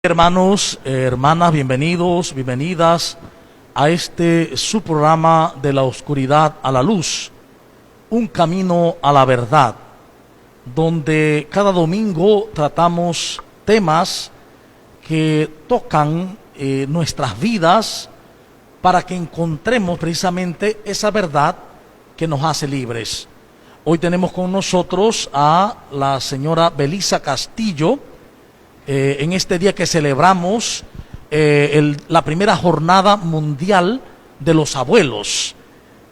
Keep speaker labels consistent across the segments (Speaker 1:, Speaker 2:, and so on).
Speaker 1: Hermanos, hermanas, bienvenidos, bienvenidas a este su programa de la oscuridad a la luz, un camino a la verdad, donde cada domingo tratamos temas que tocan nuestras vidas para que encontremos precisamente esa verdad que nos hace libres. Hoy tenemos con nosotros a la señora Belisa Castillo, en este día que celebramos la primera jornada mundial de los abuelos.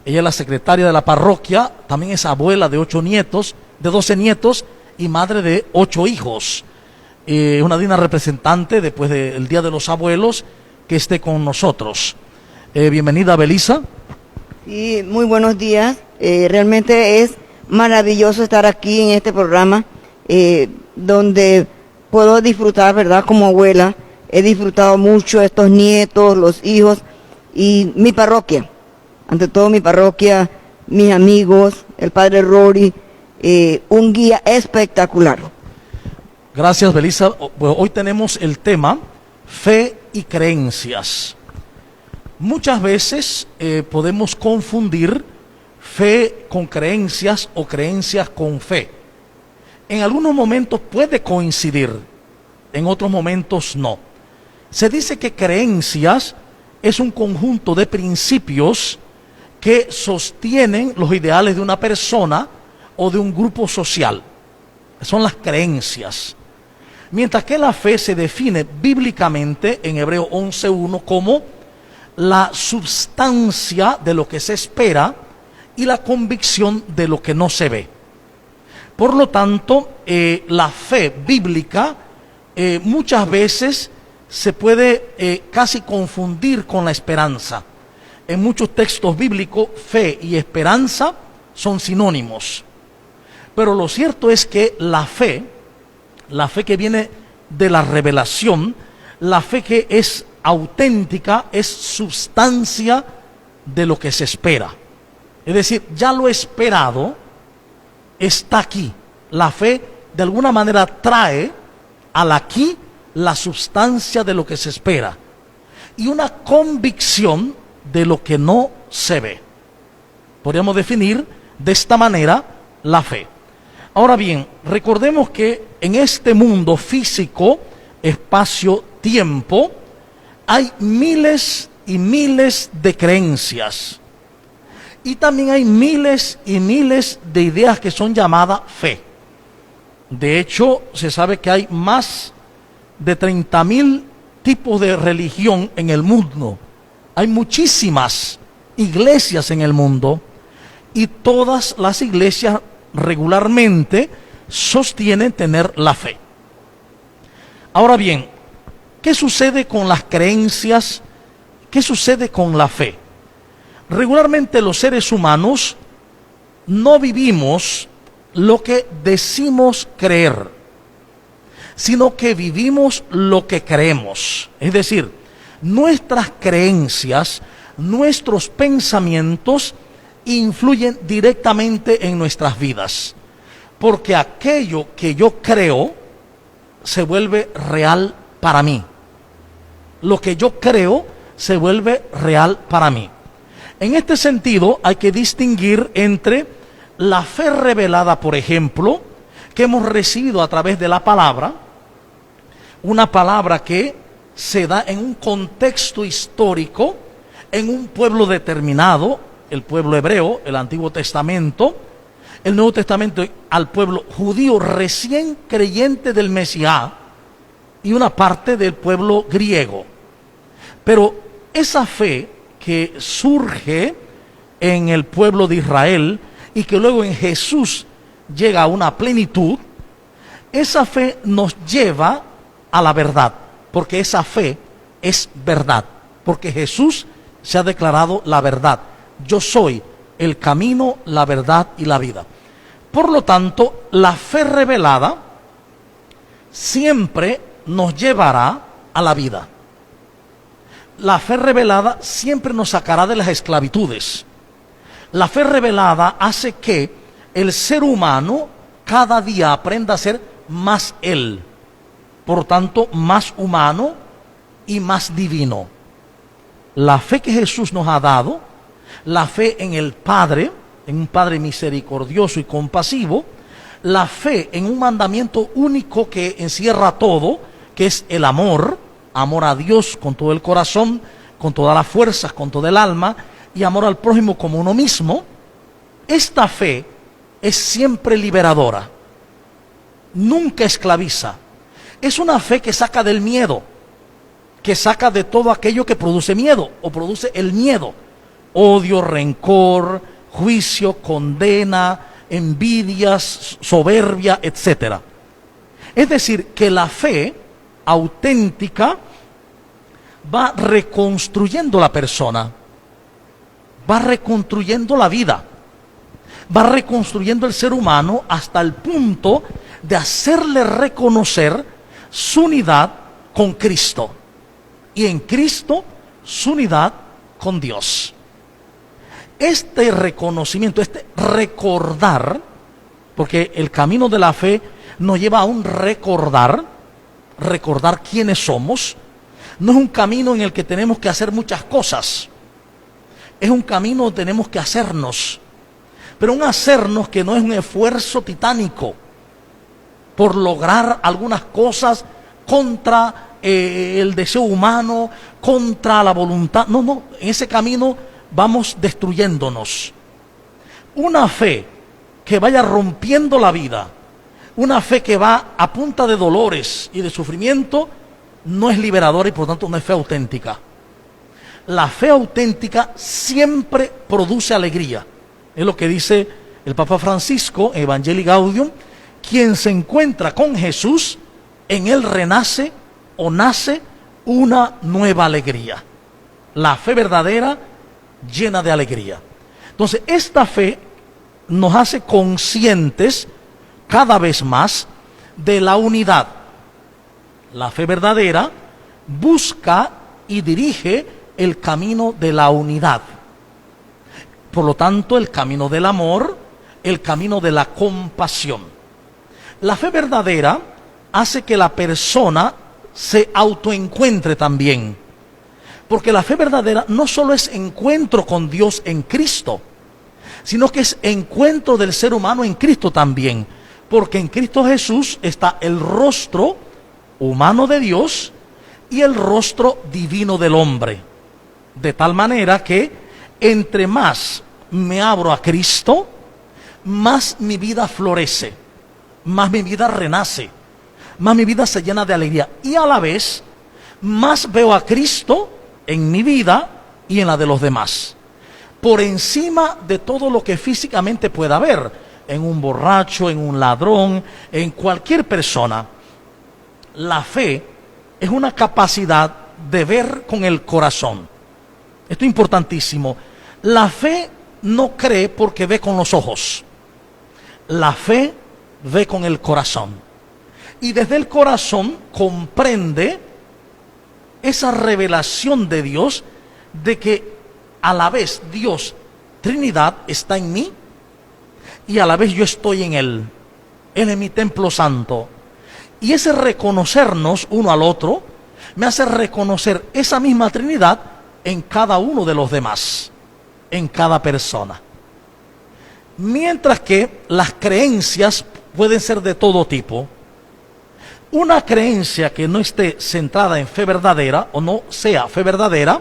Speaker 1: Ella es la secretaria de la parroquia, también es abuela de 12 nietos y madre de 8 hijos. Una digna representante después del Día de los Abuelos que esté con nosotros. Bienvenida, Belisa.
Speaker 2: Sí, muy buenos días. Realmente es maravilloso estar aquí en este programa donde puedo disfrutar, ¿verdad? Como abuela, he disfrutado mucho estos nietos, los hijos y mi parroquia. Ante todo mi parroquia, mis amigos, el padre Rory, un guía espectacular.
Speaker 1: Gracias, Belisa. Hoy tenemos el tema fe y creencias. Muchas veces podemos confundir fe con creencias o creencias con fe. En algunos momentos puede coincidir, en otros momentos no. Se dice que creencias es un conjunto de principios que sostienen los ideales de una persona o de un grupo social. Son las creencias. Mientras que la fe se define bíblicamente en Hebreo 11:1 como la substancia de lo que se espera y la convicción de lo que no se ve. Por lo tanto, la fe bíblica muchas veces se puede casi confundir con la esperanza. En muchos textos bíblicos, fe y esperanza son sinónimos. Pero lo cierto es que la fe que viene de la revelación, la fe que es auténtica, es sustancia de lo que se espera. Es decir, ya lo esperado está aquí. La fe de alguna manera trae al aquí la sustancia de lo que se espera y una convicción de lo que no se ve. Podríamos definir de esta manera la fe. Ahora bien, recordemos que en este mundo físico, espacio-tiempo, hay miles y miles de creencias. Y también hay miles y miles de ideas que son llamadas fe. De hecho, se sabe que hay más de 30,000 tipos de religión en el mundo. Hay muchísimas iglesias en el mundo y todas las iglesias regularmente sostienen tener la fe. Ahora bien, ¿qué sucede con las creencias? ¿Qué sucede con la fe? Regularmente los seres humanos no vivimos lo que decimos creer, sino que vivimos lo que creemos. Es decir, nuestras creencias, nuestros pensamientos influyen directamente en nuestras vidas, porque aquello que yo creo se vuelve real para mí. Lo que yo creo se vuelve real para mí. En este sentido, hay que distinguir entre la fe revelada, por ejemplo, que hemos recibido a través de la palabra, una palabra que se da en un contexto histórico, en un pueblo determinado, el pueblo hebreo, el Antiguo Testamento, el Nuevo Testamento al pueblo judío recién creyente del Mesías y una parte del pueblo griego. Pero esa fe que surge en el pueblo de Israel y que luego en Jesús llega a una plenitud, esa fe nos lleva a la verdad, porque esa fe es verdad, porque Jesús se ha declarado la verdad. Yo soy el camino, la verdad y la vida. Por lo tanto, la fe revelada siempre nos llevará a la vida. La fe revelada siempre nos sacará de las esclavitudes. La fe revelada hace que el ser humano cada día aprenda a ser más él. por tanto, más humano y más divino. La fe que Jesús nos ha dado, la fe en el Padre, en un Padre misericordioso y compasivo, la fe en un mandamiento único que encierra todo, que es el amor, amor a Dios con todo el corazón, con todas las fuerzas, con todo el alma, y amor al prójimo como uno mismo. Esta fe es siempre liberadora, nunca esclaviza. Es una fe que saca del miedo, que saca de todo aquello que produce miedo o produce el miedo: odio, rencor, juicio, condena, envidias, soberbia, etc. Es decir, que la fe auténtica va reconstruyendo la persona, va reconstruyendo la vida, va reconstruyendo el ser humano hasta el punto de hacerle reconocer su unidad con Cristo y en Cristo su unidad con Dios. Este reconocimiento, este recordar, porque el camino de la fe nos lleva a un recordar quiénes somos. No es un camino en el que tenemos que hacer muchas cosas, es un camino donde tenemos que hacernos, pero un hacernos que no es un esfuerzo titánico por lograr algunas cosas contra el deseo humano, contra la voluntad. No, en ese camino vamos destruyéndonos. Una fe que vaya rompiendo la vida, una fe que va a punta de dolores y de sufrimiento, no es liberadora y por tanto no es fe auténtica. La fe auténtica siempre produce alegría. Es lo que dice el Papa Francisco en Evangelii Gaudium: quien se encuentra con Jesús, en él renace o nace una nueva alegría. La fe verdadera llena de alegría. Entonces, esta fe nos hace conscientes cada vez más de la unidad. La fe verdadera busca y dirige el camino de la unidad. Por lo tanto, el camino del amor, el camino de la compasión. La fe verdadera hace que la persona se autoencuentre también. Porque la fe verdadera no solo es encuentro con Dios en Cristo, sino que es encuentro del ser humano en Cristo también. Porque en Cristo Jesús está el rostro humano de Dios y el rostro divino del hombre. De tal manera que entre más me abro a Cristo, más mi vida florece, más mi vida renace, más mi vida se llena de alegría. Y a la vez, más veo a Cristo en mi vida y en la de los demás, por encima de todo lo que físicamente pueda haber, en un borracho, en un ladrón, en cualquier persona. La fe es una capacidad de ver con el corazón. Esto es importantísimo. La fe no cree porque ve con los ojos. La fe ve con el corazón. Y desde el corazón comprende esa revelación de Dios, de que a la vez Dios, Trinidad, está en mí y a la vez yo estoy en Él. Él es mi templo santo. Y ese reconocernos uno al otro me hace reconocer esa misma Trinidad en cada uno de los demás, en cada persona. Mientras que las creencias pueden ser de todo tipo. Una creencia que no esté centrada en fe verdadera o no sea fe verdadera,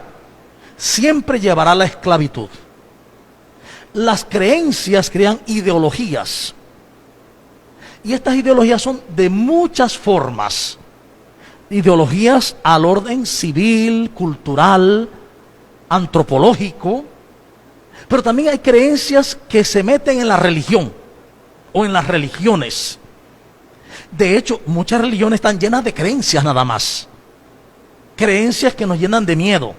Speaker 1: siempre llevará a la esclavitud. Las creencias crean ideologías. Y estas ideologías son de muchas formas. Ideologías al orden civil, cultural, antropológico. Pero también hay creencias que se meten en la religión o en las religiones. De hecho, muchas religiones están llenas de creencias nada más. Creencias que nos llenan de miedo.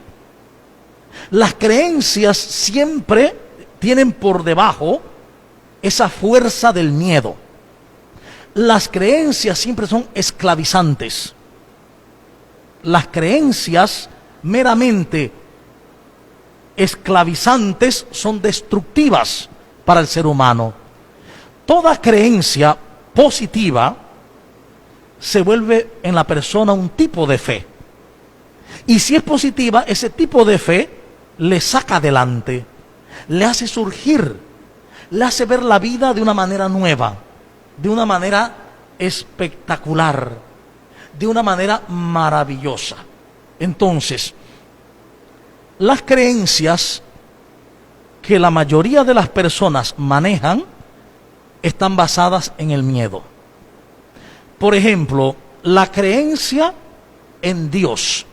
Speaker 1: Las creencias siempre tienen por debajo esa fuerza del miedo. Las creencias siempre son esclavizantes. Las creencias meramente esclavizantes son destructivas para el ser humano. Toda creencia positiva se vuelve en la persona un tipo de fe. Y si es positiva, ese tipo de fe le saca adelante, le hace surgir, le hace ver la vida de una manera nueva, de una manera espectacular, de una manera maravillosa. Entonces, las creencias que la mayoría de las personas manejan están basadas en el miedo. Por ejemplo, la creencia en Dios.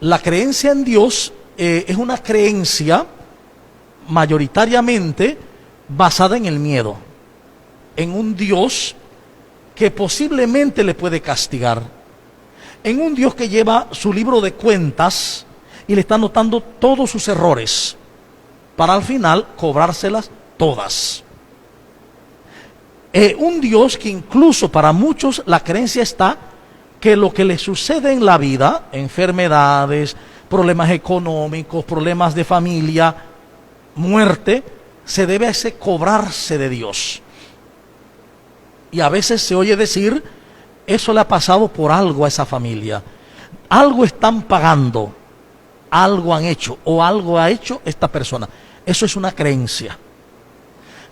Speaker 1: La creencia en Dios es una creencia mayoritariamente basada en el miedo, en un Dios que posiblemente le puede castigar, en un Dios que lleva su libro de cuentas y le está anotando todos sus errores para al final cobrárselas todas. Un Dios que incluso para muchos la creencia está que lo que le sucede en la vida, enfermedades, problemas económicos, problemas de familia, muerte, se debe a ese cobrarse de Dios. Y a veces se oye decir, eso le ha pasado por algo a esa familia. Algo están pagando, algo han hecho o algo ha hecho esta persona. Eso es una creencia.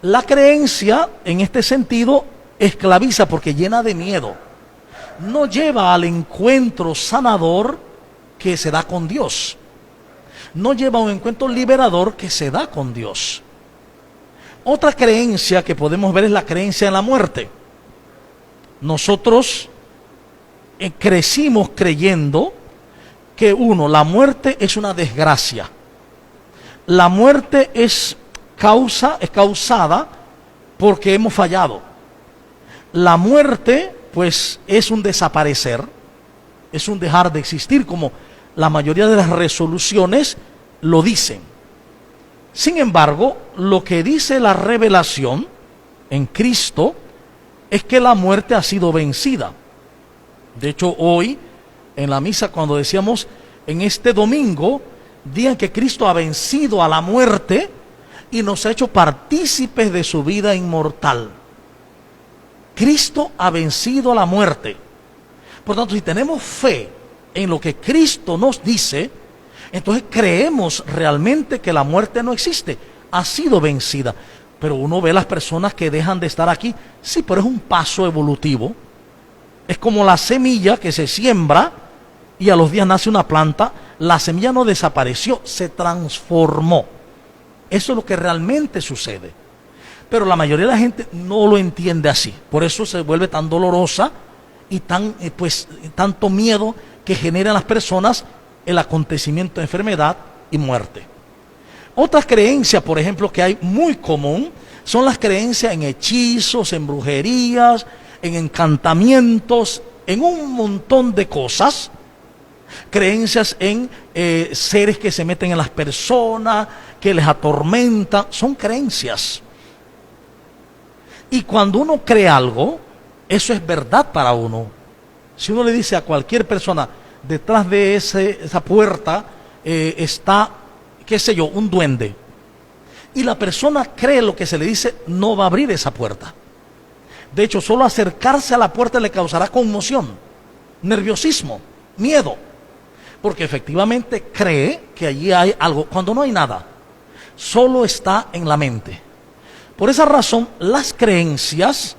Speaker 1: La creencia, en este sentido, esclaviza porque llena de miedo. No lleva al encuentro sanador que se da con Dios. No lleva a un encuentro liberador que se da con Dios. Otra creencia que podemos ver es la creencia en la muerte. Nosotros crecimos creyendo que la muerte es una desgracia. La muerte es causada porque hemos fallado. La muerte, pues, es un desaparecer, es un dejar de existir, como la mayoría de las resoluciones lo dicen. Sin embargo, lo que dice la revelación en Cristo es que la muerte ha sido vencida. De hecho, hoy, en la misa, cuando decíamos, en este domingo, día en que Cristo ha vencido a la muerte y nos ha hecho partícipes de su vida inmortal. Cristo ha vencido a la muerte. Por tanto, si tenemos fe en lo que Cristo nos dice, entonces creemos realmente que la muerte no existe, ha sido vencida. Pero uno ve las personas que dejan de estar aquí, sí, pero es un paso evolutivo. Es como la semilla que se siembra y a los días nace una planta. La semilla no desapareció, se transformó. Eso es lo que realmente sucede. Pero la mayoría de la gente no lo entiende así. Por eso se vuelve tan dolorosa y tanto miedo que generan las personas el acontecimiento de enfermedad y muerte. Otra creencia, por ejemplo, que hay muy común, son las creencias en hechizos, en brujerías, en encantamientos, en un montón de cosas. Creencias en seres que se meten en las personas, que les atormentan, son creencias. Y cuando uno cree algo, eso es verdad para uno. Si uno le dice a cualquier persona, detrás de esa puerta está, qué sé yo, un duende, y la persona cree lo que se le dice, no va a abrir esa puerta. De hecho, solo acercarse a la puerta le causará conmoción, nerviosismo, miedo, porque efectivamente cree que allí hay algo, cuando no hay nada, solo está en la mente. Por esa razón, las creencias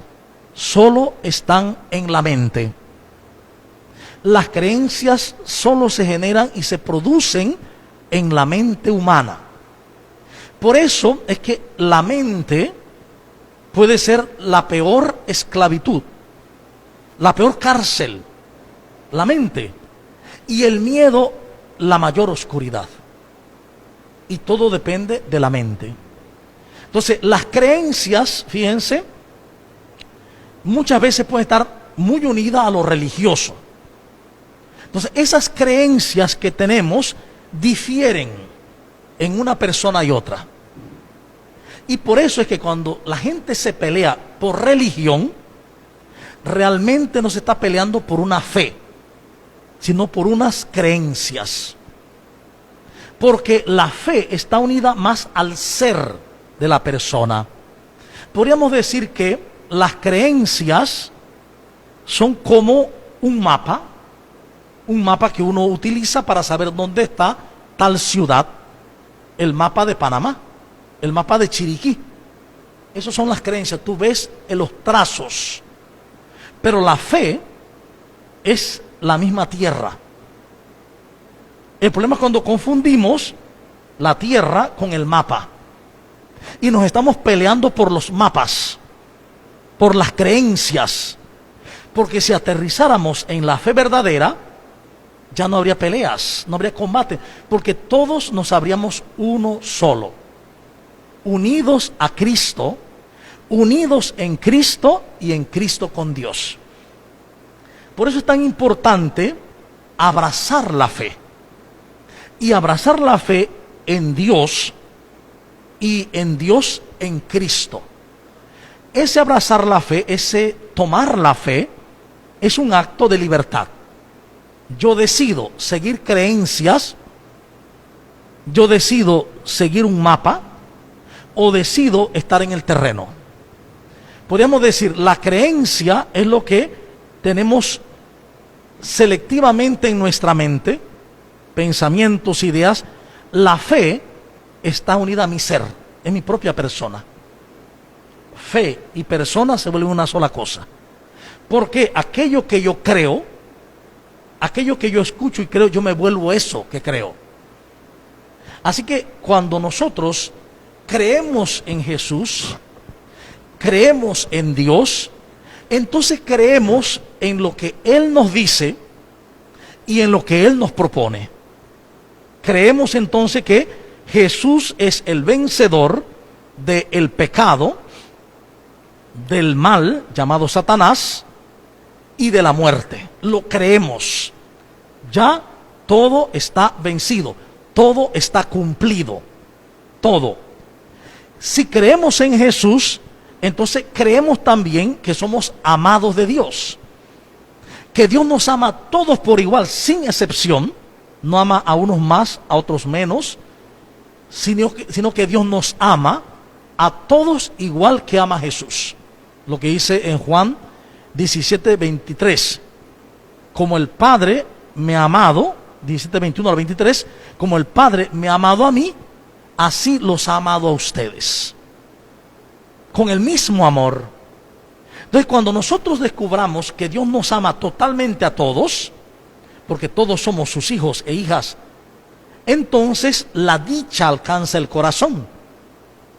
Speaker 1: solo están en la mente. Las creencias solo se generan y se producen en la mente humana. Por eso es que la mente puede ser la peor esclavitud, la peor cárcel, la mente, y el miedo la mayor oscuridad. Y todo depende de la mente. Entonces, las creencias, fíjense, muchas veces pueden estar muy unidas a lo religioso. Entonces, esas creencias que tenemos difieren en una persona y otra. Y por eso es que cuando la gente se pelea por religión, realmente no se está peleando por una fe, sino por unas creencias. Porque la fe está unida más al ser de la persona. Podríamos decir que las creencias son como un mapa que uno utiliza para saber dónde está tal ciudad, el mapa de Panamá, el mapa de Chiriquí. Esas son las creencias, tú ves en los trazos, pero la fe es la misma tierra. El problema es cuando confundimos la tierra con el mapa y nos estamos peleando por los mapas, por las creencias, porque si aterrizáramos en la fe verdadera, ya no habría peleas, no habría combate, porque todos nos habríamos uno solo, unidos a Cristo, unidos en Cristo y en Cristo con Dios. Por eso es tan importante abrazar la fe, y abrazar la fe en Dios y en Dios en Cristo. Ese abrazar la fe, ese tomar la fe, es un acto de libertad. Yo decido seguir creencias, yo decido seguir un mapa, o decido estar en el terreno. Podríamos decir, la creencia es lo que tenemos selectivamente en nuestra mente, pensamientos, ideas. La fe está unida a mi ser, en mi propia persona. Fe y persona se vuelven una sola cosa. Porque aquello que yo creo, aquello que yo escucho y creo, yo me vuelvo eso que creo. Así que cuando nosotros creemos en Jesús, creemos en Dios, entonces creemos en lo que Él nos dice y en lo que Él nos propone. Creemos entonces que Jesús es el vencedor del pecado, del mal llamado Satanás y de la muerte. Lo creemos. Ya todo está vencido, todo está cumplido, todo. Si creemos en Jesús, entonces creemos también que somos amados de Dios, que Dios nos ama a todos por igual, sin excepción. No ama a unos más, a otros menos, sino que Dios nos ama a todos igual que ama a Jesús. Lo que dice en Juan 17:23, como el Padre me ha amado, 17:21 al 23, como el Padre me ha amado a mí, así los ha amado a ustedes, con el mismo amor. Entonces, cuando nosotros descubramos que Dios nos ama totalmente a todos, porque todos somos sus hijos e hijas, entonces la dicha alcanza el corazón.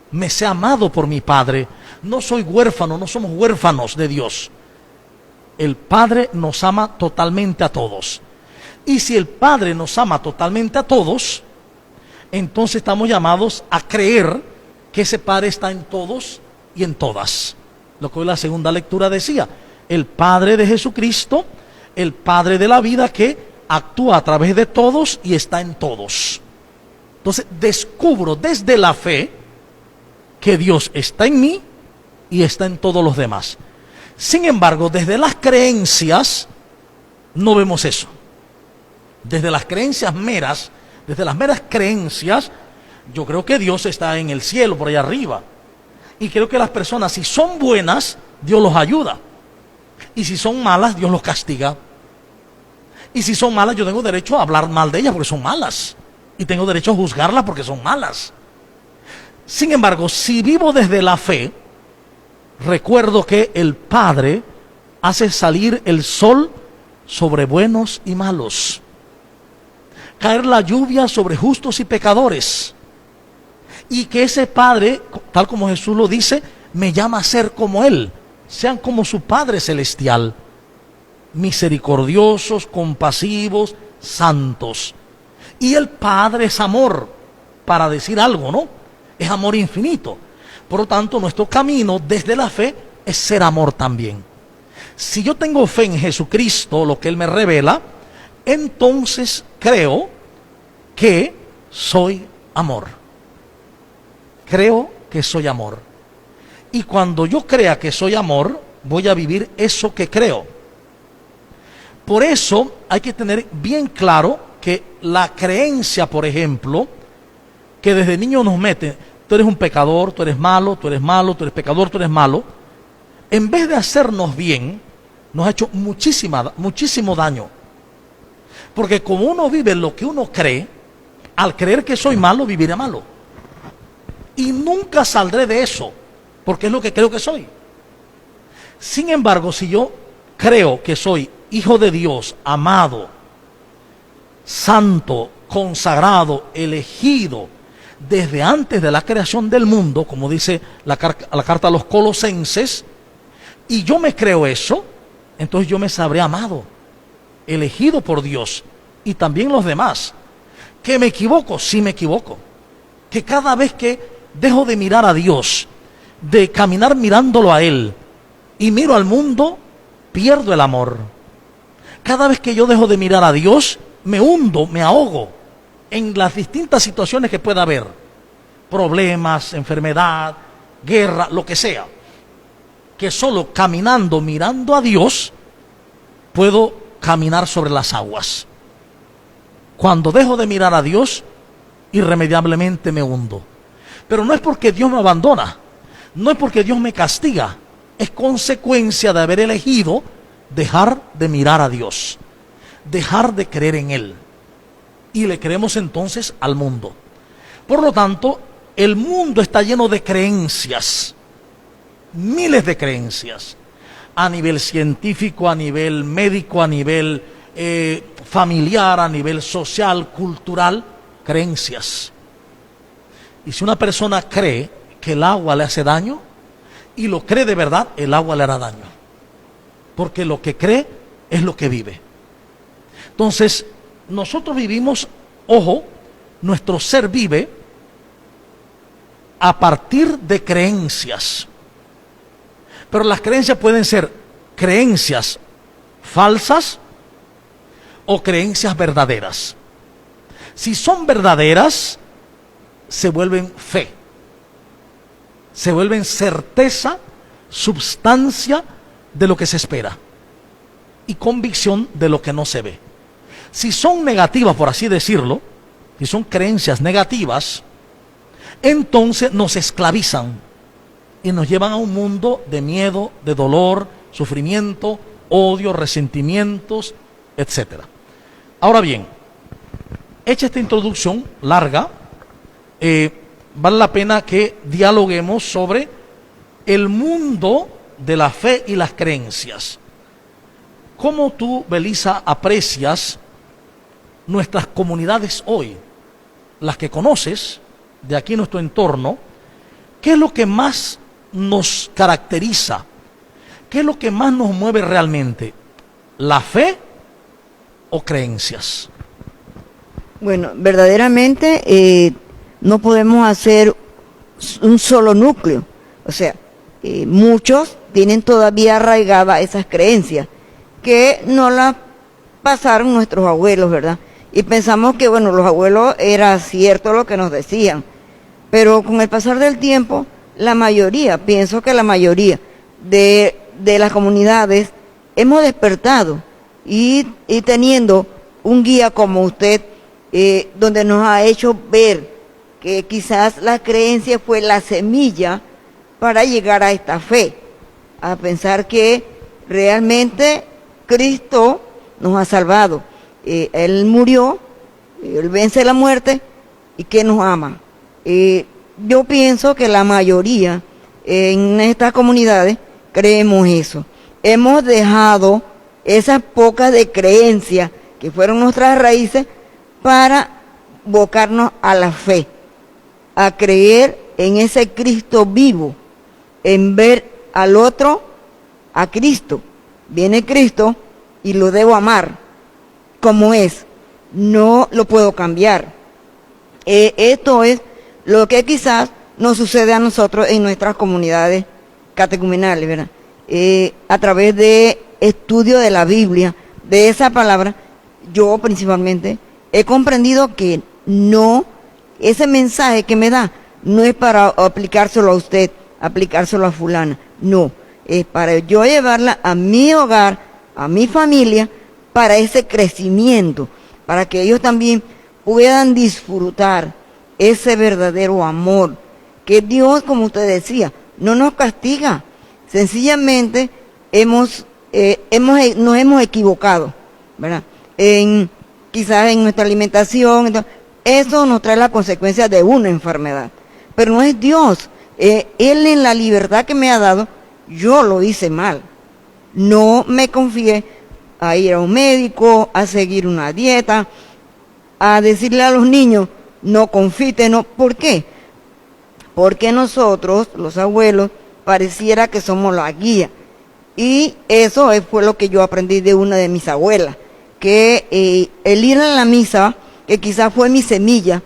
Speaker 1: Me sé amado por mi Padre, no soy huérfano, no somos huérfanos de Dios. El Padre nos ama totalmente a todos. Y si el Padre nos ama totalmente a todos, entonces estamos llamados a creer que ese Padre está en todos y en todas. Lo que hoy la segunda lectura decía, el Padre de Jesucristo, el Padre de la vida que actúa a través de todos y está en todos. Entonces descubro desde la fe que Dios está en mí y está en todos los demás. Sin embargo, desde las creencias no vemos eso. Desde las creencias meras, desde las meras creencias, yo creo que Dios está en el cielo, por allá arriba. Y creo que las personas, si son buenas, Dios los ayuda. Y si son malas, Dios los castiga. Y si son malas, yo tengo derecho a hablar mal de ellas porque son malas. Y tengo derecho a juzgarlas porque son malas. Sin embargo, si vivo desde la fe, recuerdo que el Padre hace salir el sol sobre buenos y malos, caer la lluvia sobre justos y pecadores, y que ese Padre, tal como Jesús lo dice, me llama a ser como Él. Sean como su Padre celestial, misericordiosos, compasivos, santos. Y el Padre es amor, para decir algo, ¿no? Es amor infinito. Por lo tanto, nuestro camino desde la fe es ser amor también. Si yo tengo fe en Jesucristo, lo que Él me revela, entonces creo que soy amor. Creo que soy amor. Y cuando yo crea que soy amor, voy a vivir eso que creo. Por eso hay que tener bien claro que la creencia, por ejemplo, que desde niño nos mete, tú eres un pecador, tú eres malo, tú eres malo, tú eres pecador, tú eres malo, en vez de hacernos bien, nos ha hecho muchísimo daño. Porque como uno vive lo que uno cree, al creer que soy malo, viviré malo. Y nunca saldré de eso, porque es lo que creo que soy. Sin embargo, si yo creo que soy hijo de Dios, amado, santo, consagrado, elegido, desde antes de la creación del mundo, como dice la carta a los Colosenses, y yo me creo eso, entonces yo me sabré amado, elegido por Dios, y también los demás. ¿Que me equivoco? Sí me equivoco. Que cada vez que dejo de mirar a Dios, de caminar mirándolo a Él, y miro al mundo, pierdo el amor. Cada vez que yo dejo de mirar a Dios, me hundo, me ahogo en las distintas situaciones que pueda haber. Problemas, enfermedad, guerra, lo que sea. Que solo caminando, mirando a Dios, puedo caminar sobre las aguas. Cuando dejo de mirar a Dios, irremediablemente me hundo. Pero no es porque Dios me abandona, no es porque Dios me castiga, es consecuencia de haber elegido dejar de mirar a Dios, dejar de creer en Él. Y le creemos entonces al mundo. Por lo tanto, el mundo está lleno de creencias, miles de creencias, a nivel científico, a nivel médico, a nivel familiar, a nivel social, cultural, creencias. Y si una persona cree que el agua le hace daño, y lo cree de verdad, el agua le hará daño. Porque lo que cree es lo que vive. Entonces, nosotros vivimos, ojo, nuestro ser vive a partir de creencias. Pero las creencias pueden ser creencias falsas o creencias verdaderas. Si son verdaderas, se vuelven fe, se vuelven certeza, substancia de lo que se espera y convicción de lo que no se ve. Si son negativas, por así decirlo, si son creencias negativas, entonces nos esclavizan y nos llevan a un mundo de miedo, de dolor, sufrimiento, odio, resentimientos, etc. Ahora bien, hecha esta introducción larga, vale la pena que dialoguemos sobre el mundo de la fe y las creencias. ¿Cómo tú, Belisa, aprecias nuestras comunidades hoy, las que conoces, de aquí en nuestro entorno? ¿Qué es lo que más nos caracteriza? ¿Qué es lo que más nos mueve realmente? ¿La fe o creencias?
Speaker 2: Bueno, verdaderamente no podemos hacer un solo núcleo. O sea, muchos tienen todavía arraigadas esas creencias que no las pasaron nuestros abuelos, ¿verdad? Y pensamos que, bueno, los abuelos era cierto lo que nos decían. Pero con el pasar del tiempo, pienso que la mayoría de las comunidades hemos despertado y teniendo un guía como usted, donde nos ha hecho ver que quizás la creencia fue la semilla para llegar a esta fe, a pensar que realmente Cristo nos ha salvado. Él murió, Él vence la muerte y que nos ama. Yo pienso que la mayoría en estas comunidades creemos eso. Hemos dejado esas pocas de creencias que fueron nuestras raíces para abocarnos a la fe, a creer en ese Cristo vivo, en ver al otro a Cristo. Viene Cristo y lo debo amar como es, no lo puedo cambiar. Esto es lo que quizás nos sucede a nosotros en nuestras comunidades catecumenales, ¿verdad? A través de estudio de la Biblia, de esa palabra, yo principalmente he comprendido que no, ese mensaje que me da, no es para aplicárselo a usted, aplicárselo a fulana, no, es para yo llevarla a mi hogar, a mi familia, para ese crecimiento, para que ellos también puedan disfrutar ese verdadero amor, que Dios, como usted decía, no nos castiga, sencillamente hemos nos hemos equivocado, ¿verdad? Quizás en nuestra alimentación, entonces, eso nos trae la consecuencia de una enfermedad. Pero no es Dios. Él en la libertad que me ha dado, yo lo hice mal. No me confié a ir a un médico, a seguir una dieta, a decirle a los niños, no confiten, no. ¿Por qué? Porque nosotros, los abuelos, pareciera que somos la guía. Y eso fue lo que yo aprendí de una de mis abuelas, que el ir a la misa, que quizás fue mi semilla,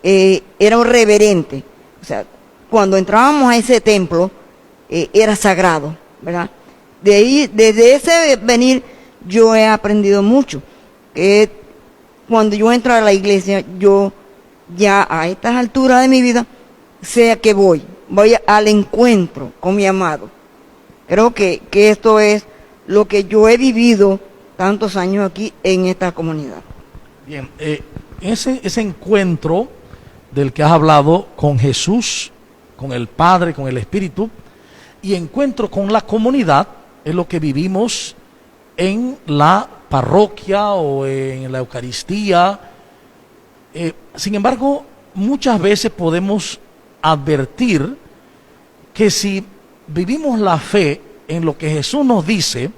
Speaker 2: era un reverente. O sea, cuando entrábamos a ese templo, era sagrado, ¿verdad? De ahí, desde ese venir, yo he aprendido mucho. Cuando yo entro a la iglesia, yo ya a estas alturas de mi vida, sé a qué voy al encuentro con mi amado. Creo que esto es lo que yo he vivido tantos años aquí en esta comunidad.
Speaker 1: Bien, ese encuentro del que has hablado con Jesús, con el Padre, con el Espíritu, y encuentro con la comunidad, es lo que vivimos en la parroquia o en la Eucaristía. Sin embargo, muchas veces podemos advertir que si vivimos la fe en lo que Jesús nos dice,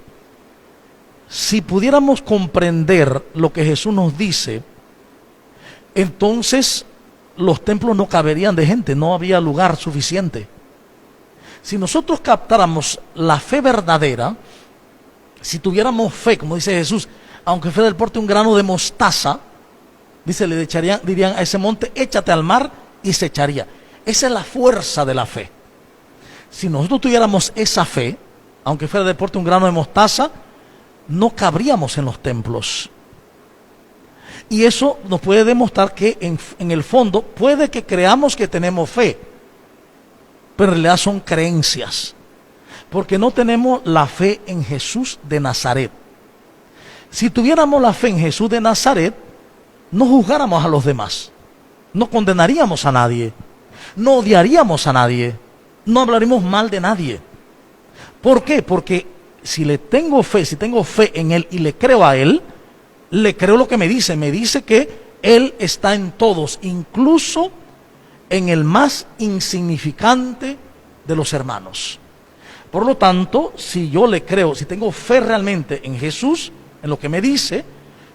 Speaker 1: si pudiéramos comprender lo que Jesús nos dice, entonces los templos no caberían de gente, no había lugar suficiente. Si nosotros captáramos la fe verdadera, si tuviéramos fe, como dice Jesús, aunque fuera del porte de un grano de mostaza, dice, dirían a ese monte, échate al mar y se echaría. Esa es la fuerza de la fe. Si nosotros tuviéramos esa fe, aunque fuera del porte de un grano de mostaza, no cabríamos en los templos. Y eso nos puede demostrar que en el fondo puede que creamos que tenemos fe, pero en realidad son creencias, porque no tenemos la fe en Jesús de Nazaret. Si tuviéramos la fe en Jesús de Nazaret, no juzgáramos a los demás, no condenaríamos a nadie, no odiaríamos a nadie, no hablaríamos mal de nadie. ¿Por qué? Porque si tengo fe en Él y le creo a Él, le creo lo que me dice que Él está en todos, incluso en el más insignificante de los hermanos. Por lo tanto, si yo le creo, si tengo fe realmente en Jesús, en lo que me dice,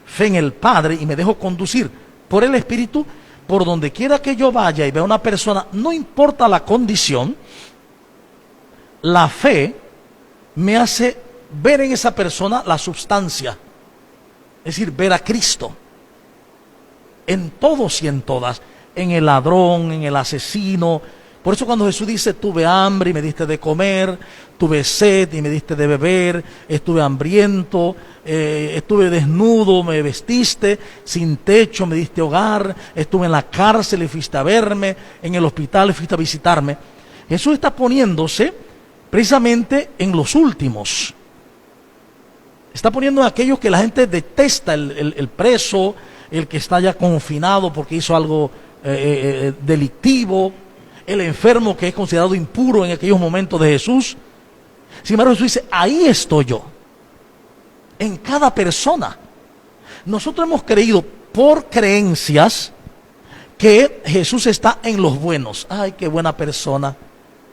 Speaker 1: fe en el Padre y me dejo conducir por el Espíritu, por donde quiera que yo vaya y vea a una persona, no importa la condición, la fe me hace ver en esa persona la substancia, es decir, ver a Cristo en todos y en todas, en el ladrón, en el asesino. Por eso cuando Jesús dice, tuve hambre y me diste de comer, tuve sed y me diste de beber, estuve hambriento, estuve desnudo, me vestiste, sin techo me diste hogar, estuve en la cárcel y fuiste a verme, en el hospital y fuiste a visitarme. Jesús está poniéndose precisamente en los últimos. Está poniendo en aquellos que la gente detesta, el preso, el que está ya confinado porque hizo algo delictivo, el enfermo que es considerado impuro en aquellos momentos de Jesús. Sin embargo, Jesús dice, ahí estoy yo, en cada persona. Nosotros hemos creído por creencias que Jesús está en los buenos. Ay, qué buena persona,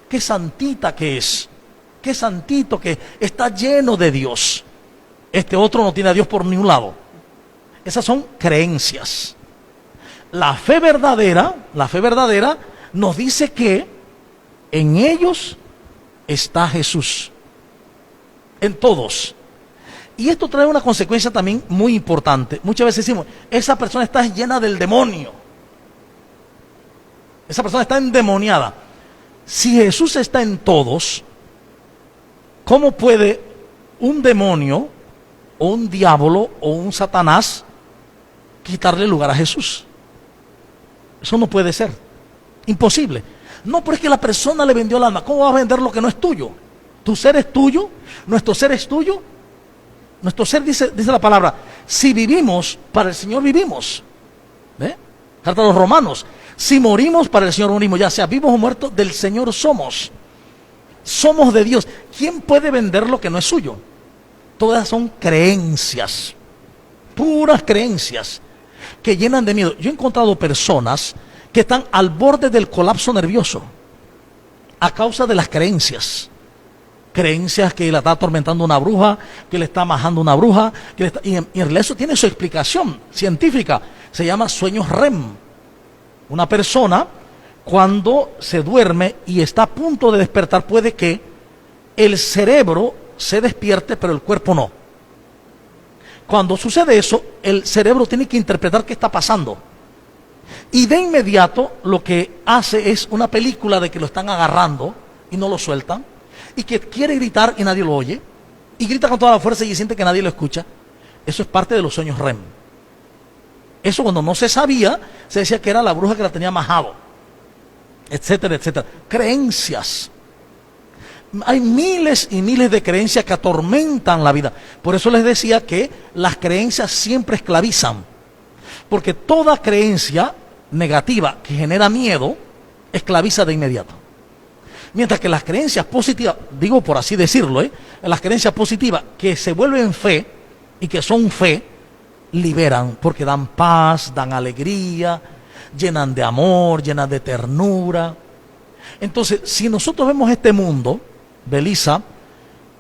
Speaker 1: qué santita que es, qué santito que está lleno de Dios. Este otro no tiene a Dios por ningún lado. Esas son creencias. La fe verdadera nos dice que en ellos está Jesús, en todos. Y esto trae una consecuencia también muy importante. Muchas veces decimos, esa persona está llena del demonio, esa persona está endemoniada. Si Jesús está en todos, ¿cómo puede un demonio o un diablo o un Satanás quitarle lugar a Jesús? Eso no puede ser, imposible. No, pero es que la persona le vendió el alma. ¿Cómo va a vender lo que no es tuyo? Tu ser es tuyo, nuestro ser es tuyo. Nuestro ser, dice la palabra, si vivimos, para el Señor vivimos. Carta a los Romanos, si morimos, para el Señor morimos, ya sea vivos o muertos, del Señor somos. Somos de Dios. ¿Quién puede vender lo que no es suyo? Todas son creencias, puras creencias que llenan de miedo. Yo he encontrado personas que están al borde del colapso nervioso a causa de las creencias. Creencias que la está atormentando una bruja, que le está majando una bruja, y en realidad eso tiene su explicación científica. Se llama sueños REM. Una persona, cuando se duerme y está a punto de despertar, puede que el cerebro se despierte, pero el cuerpo no. Cuando sucede eso, el cerebro tiene que interpretar qué está pasando. Y de inmediato lo que hace es una película de que lo están agarrando y no lo sueltan, y que quiere gritar y nadie lo oye, y grita con toda la fuerza y siente que nadie lo escucha. Eso es parte de los sueños REM. Eso cuando no se sabía, se decía que era la bruja que la tenía majado, etcétera, etcétera. Creencias. Hay miles y miles de creencias que atormentan la vida. Por eso les decía que las creencias siempre esclavizan. Porque toda creencia negativa que genera miedo, esclaviza de inmediato. Mientras que las creencias positivas, digo por así decirlo, las creencias positivas que se vuelven fe y que son fe, liberan, porque dan paz, dan alegría, llenan de amor, llenan de ternura. Entonces, si nosotros vemos este mundo, Belisa,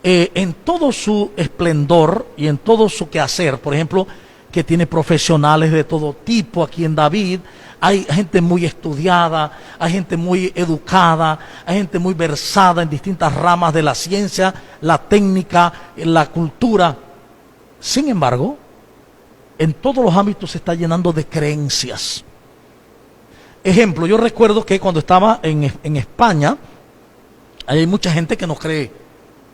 Speaker 1: en todo su esplendor y en todo su quehacer, por ejemplo, que tiene profesionales de todo tipo aquí en David, hay gente muy estudiada, hay gente muy educada, hay gente muy versada en distintas ramas de la ciencia, la técnica, la cultura. Sin embargo, en todos los ámbitos se está llenando de creencias. Ejemplo, yo recuerdo que cuando estaba en España, hay mucha gente que no cree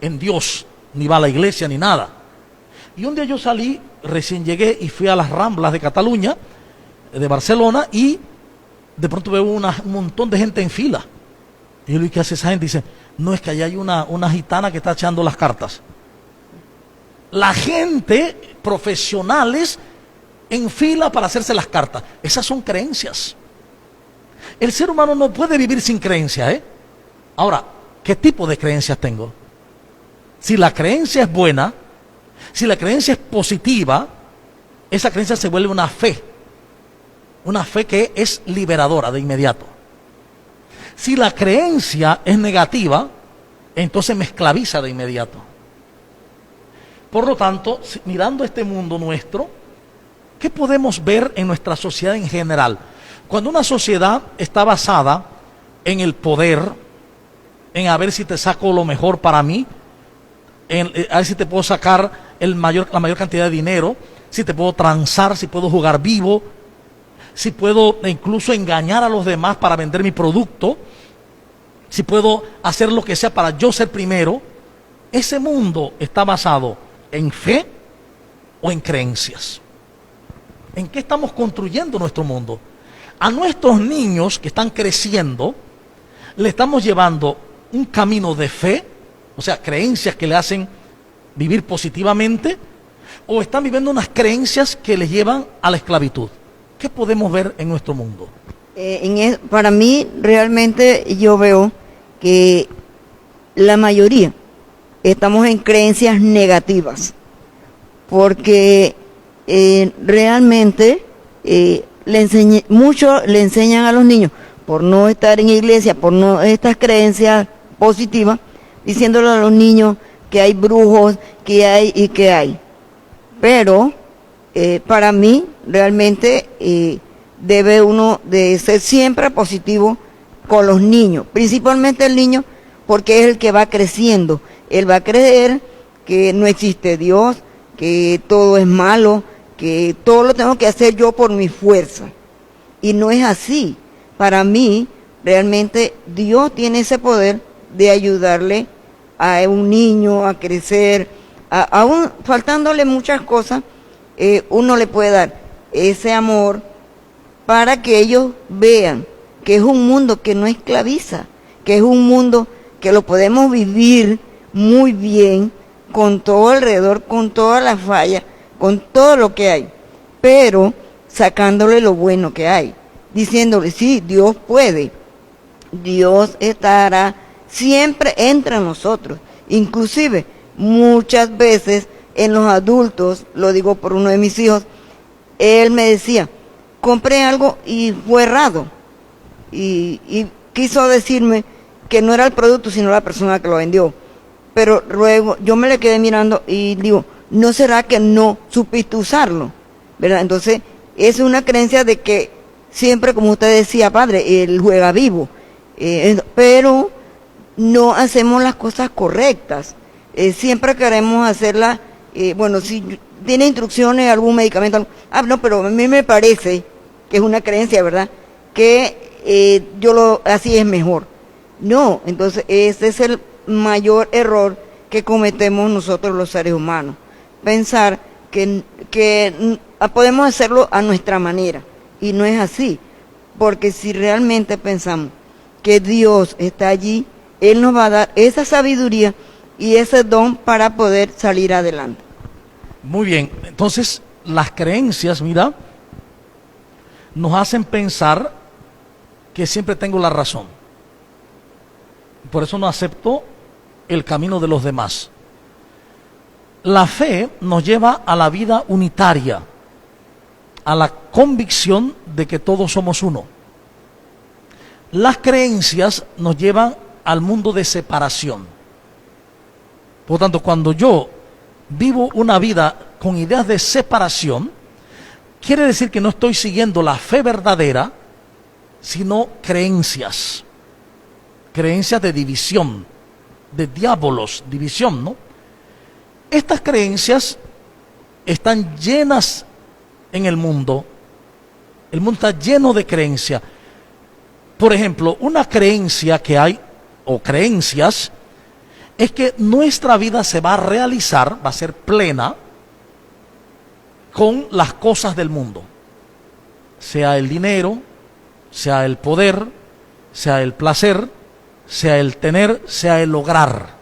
Speaker 1: en Dios, ni va a la iglesia, ni nada. Y un día yo salí, recién llegué y fui a las Ramblas de Cataluña, de Barcelona, y de pronto veo un montón de gente en fila. Y yo le digo, ¿qué hace esa gente? Dice, no, es que allá hay una gitana que está echando las cartas. La gente, profesionales, en fila para hacerse las cartas. Esas son creencias. El ser humano no puede vivir sin creencias, Ahora, ¿qué tipo de creencias tengo? Si la creencia es buena, si la creencia es positiva, esa creencia se vuelve una fe que es liberadora de inmediato. Si la creencia es negativa, entonces me esclaviza de inmediato. Por lo tanto, mirando este mundo nuestro, ¿qué podemos ver en nuestra sociedad en general? Cuando una sociedad está basada en el poder, en a ver si te saco lo mejor para mí, a ver si te puedo sacar la mayor cantidad de dinero, si te puedo transar, si puedo jugar vivo, si puedo incluso engañar a los demás para vender mi producto, si puedo hacer lo que sea para yo ser primero. Ese mundo está basado en fe o en creencias. ¿En qué estamos construyendo nuestro mundo? A nuestros niños que están creciendo, le estamos llevando un camino de fe, o sea, creencias que le hacen vivir positivamente, o están viviendo unas creencias que les llevan a la esclavitud. ¿Qué podemos ver en nuestro mundo?
Speaker 2: Para mí, realmente yo veo que la mayoría estamos en creencias negativas, porque realmente mucho le enseñan a los niños, por no estar en iglesia, por no estas creencias positivas, diciéndole a los niños que hay brujos, que hay y que hay. Pero para mí realmente debe uno de ser siempre positivo con los niños, principalmente el niño, porque es el que va creciendo. Él va a creer que no existe Dios, que todo es malo, que todo lo tengo que hacer yo por mi fuerza. Y no es así. Para mí, realmente Dios tiene ese poder de ayudarle a un niño a crecer, aún faltándole muchas cosas, uno le puede dar ese amor para que ellos vean que es un mundo que no esclaviza, que es un mundo que lo podemos vivir muy bien, con todo alrededor, con todas las fallas, con todo lo que hay, pero sacándole lo bueno que hay, diciéndole, sí, Dios puede, Dios estará siempre entre nosotros, inclusive muchas veces en los adultos, lo digo por uno de mis hijos, él me decía, compré algo y fue errado. Y quiso decirme que no era el producto, sino la persona que lo vendió. Pero luego yo me le quedé mirando y digo, ¿no será que no supiste usarlo? ¿Verdad? Entonces, es una creencia de que siempre, como usted decía, padre, él juega vivo. Pero no hacemos las cosas correctas. Siempre queremos hacerlas, bueno, si tiene instrucciones, algún medicamento, no, pero a mí me parece que es una creencia, ¿verdad? Que así es mejor. No, entonces ese es el mayor error que cometemos nosotros los seres humanos. Pensar que podemos hacerlo a nuestra manera. Y no es así. Porque si realmente pensamos que Dios está allí, Él nos va a dar esa sabiduría y ese don para poder salir adelante.
Speaker 1: Muy bien, entonces las creencias, mira, nos hacen pensar que siempre tengo la razón. Por eso no acepto el camino de los demás. La fe nos lleva a la vida unitaria, a la convicción de que todos somos uno. Las creencias nos llevan al mundo de separación. Por lo tanto, cuando yo vivo una vida con ideas de separación, quiere decir que no estoy siguiendo la fe verdadera, sino creencias. Creencias de división, de diabolos, división, ¿no? Estas creencias están llenas en el mundo. El mundo está lleno de creencias. Por ejemplo, una creencia que hay, o creencias, es que nuestra vida se va a realizar, va a ser plena, con las cosas del mundo. Sea el dinero, sea el poder, sea el placer, sea el tener, sea el lograr.